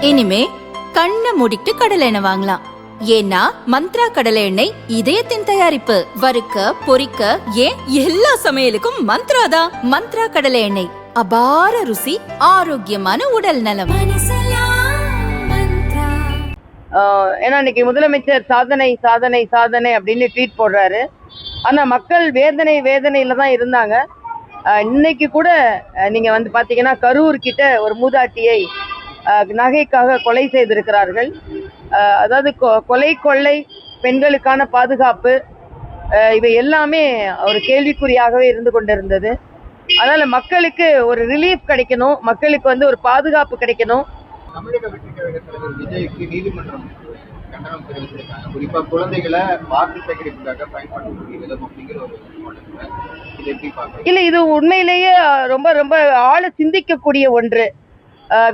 இனிமே கண்ணை மூடிட்டு கடலை எண்ணெய் வாங்கலாம். ஏன்னா மந்த்ரா கடலை எண்ணெய் இதயத்தின் தயாரிப்பு. வறுக்க பொரிக்க ஏன் எல்லா சமையலுக்கும் மந்த்ரா தான். மந்த்ரா கடலை எண்ணெய், அபார ருசி, ஆரோக்கியமான உடல் நலம். ஏன்னா இன்னைக்கு முதலமைச்சர் சாதனை சாதனை சாதனை அப்படின்னு ட்வீட் போடுறாரு. ஆனா மக்கள் வேதனையில தான் இருந்தாங்க. இன்னைக்கு கூட நீங்க வந்து பாத்தீங்கன்னா கரூர் கிட்ட ஒரு மூதாட்டியை நகைக்காக கொலை செய்திருக்கிறார்கள். அதாவது கொலை கொள்ளை, பெண்களுக்கான பாதுகாப்பு, இவை எல்லாமே ஒரு கேள்விக்குறியாகவே இருந்து கொண்டிருந்தது. அதனால மக்களுக்கு ஒரு ரிலீஃப் கிடைக்கணும், மக்களுக்கு வந்து ஒரு பாதுகாப்பு கிடைக்கணும். தமிழக வெற்றி கழக தலைவர் விஜய்க்கு நீதிமன்றம் கண்டனம் தெரிவிச்சிருக்காங்க. குறிப்பா குழந்தைகளை வாக்கு சேகரிப்புக்காக பயன்படுத்தக்கூடிய விதம் அப்படிங்கிற ஒரு இதை எப்படி பார்க்க இல்ல, இது உண்மையிலேயே ரொம்ப ரொம்ப ஆழ சிந்திக்கக்கூடிய ஒன்று.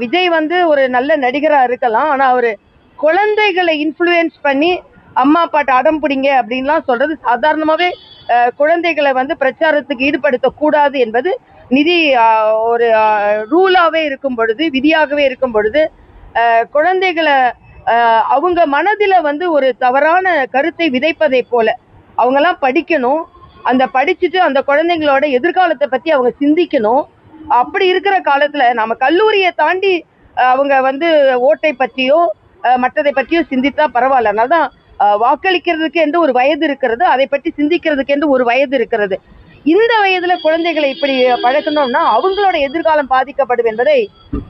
விஜய் வந்து ஒரு நல்ல நடிகரா இருக்கலாம், ஆனா அவரு குழந்தைகளை இன்ஃப்ளூயன்ஸ் பண்ணி அம்மா அப்பாட்ட அடம் பிடிங்க அப்படின்லாம் சொல்றது சாதாரணமாவே குழந்தைகளை வந்து பிரச்சாரத்துக்கு ஈடுபடுத்த கூடாது என்பது நிதி ஒரு ரூலாவே இருக்கும் பொழுது, விதியாகவே இருக்கும் பொழுது, குழந்தைகளை அவங்க மனதில வந்து ஒரு தவறான கருத்தை விதைப்பதை போல அவங்கெல்லாம் படிக்கணும். அந்த படிச்சுட்டு அந்த குழந்தைங்களோட எதிர்காலத்தை பத்தி அவங்க சிந்திக்கணும். அப்படி இருக்கிற காலத்துல நம்ம கல்லூரியை தாண்டி அவங்க வந்து ஓட்டை பற்றியோ மற்றதை பற்றியோ சிந்தித்தா பரவாயில்ல. அதனால்தான் வாக்களிக்கிறதுக்கு என்று ஒரு வயது இருக்கிறது, அதை பற்றி சிந்திக்கிறதுக்கு என்று ஒரு வயது இருக்கிறது. இந்த வயதுல குழந்தைகளை இப்படி பழக்கணும்னா அவங்களோட எதிர்காலம் பாதிக்கப்படும் என்பதை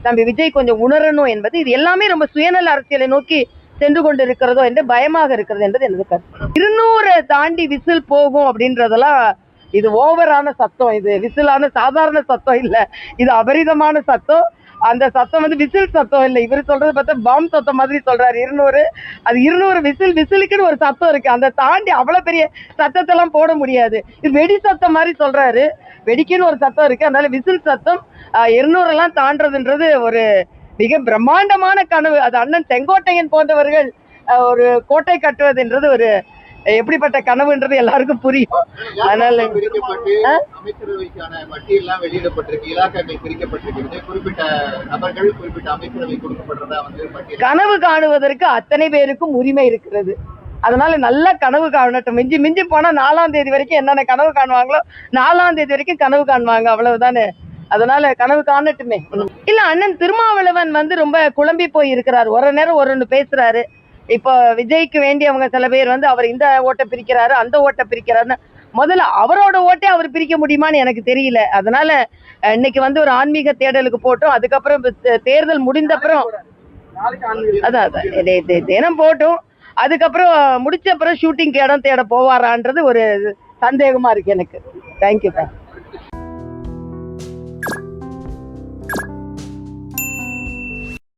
நம்ம விஜய் கொஞ்சம் உணரணும் என்பது, இது எல்லாமே ரொம்ப சுயநல அரசியலை நோக்கி சென்று கொண்டு இருக்கிறதோ என்று பயமாக இருக்கிறது என்பது எனது கருத்து. 200 தாண்டி விசில் போகும் அப்படின்றதெல்லாம் இது ஓவரான சத்தம். இது விசிலான சாதாரண சத்தம் இல்ல, இது அபரிதமான சத்தம். அந்த சத்தம் வந்து விசில் சத்தம் இல்லை. இவர் சொல்றது பார்த்தா பாம் சத்தம் மாதிரி சொல்றாரு. 200 அது 200 விசிலுக்குன்னு ஒரு சத்தம் இருக்கு. அந்த தாண்டி அவ்வளவு பெரிய சத்தத்தை எல்லாம் போட முடியாது. இது வெடி சத்தம் மாதிரி சொல்றாரு. வெடிக்குன்னு ஒரு சத்தம் இருக்கு, அதனால விசில் சத்தம் 200 எல்லாம் தாண்டதுன்றது ஒரு மிக பிரம்மாண்டமான கனவு. அது அண்ணன் செங்கோட்டையன் போன்றவர்கள் ஒரு கோட்டை கட்டுவதுன்றது ஒரு எப்படிப்பட்ட கனவுன்றது எல்லாருக்கும் புரியும். அதனால அமைச்சரவைக்கான பட்டியலாம் வெளியிடப்பட்டிருக்கு, இலாக்காக்கள் பிரிக்கப்பட்டிருக்கு, குறிப்பிட்ட நபர்கள் குறிப்பிட்ட அமைச்சரவை கொடுக்கப்படுறதா வந்து கனவு காணுவதற்கு அத்தனை பேருக்கும் உரிமை இருக்கிறது. அதனால நல்ல கனவு காணட்டும். மிஞ்சி மிஞ்சி போனா 4ஆம் தேதி வரைக்கும் என்னென்ன கனவு காணுவாங்களோ 4ஆம் தேதி வரைக்கும் கனவு காணுவாங்க, அவ்வளவுதானே. அதனால கனவு காணட்டுமே. இல்ல, அண்ணன் திருமாவளவன் வந்து ரொம்ப குழம்பி போய் இருக்கிறார். ஒரு நேரம் ஒன்னு பேசுறாரு. இப்போ விஜய்க்கு வேண்டியவங்க சில பேர் வந்து அவர் இந்த ஓட்டை பிரிக்கிறாரு, அந்த ஓட்டை பிரிக்கிறாருன்னு, முதல்ல அவரோட ஓட்டை அவர் பிரிக்க முடியுமான்னு எனக்கு தெரியல. அதனால இன்னைக்கு வந்து ஒரு ஆன்மீக தேடலுக்கு போட்டோம். அதுக்கப்புறம் தேர்தல் முடிந்த அப்புறம் அதான் தினம் போட்டோம். அதுக்கப்புறம் முடிச்ச அப்புறம் ஷூட்டிங்க்கு இடம் தேட போவாரான்றது ஒரு சந்தேகமா இருக்கு எனக்கு. தேங்க்யூ.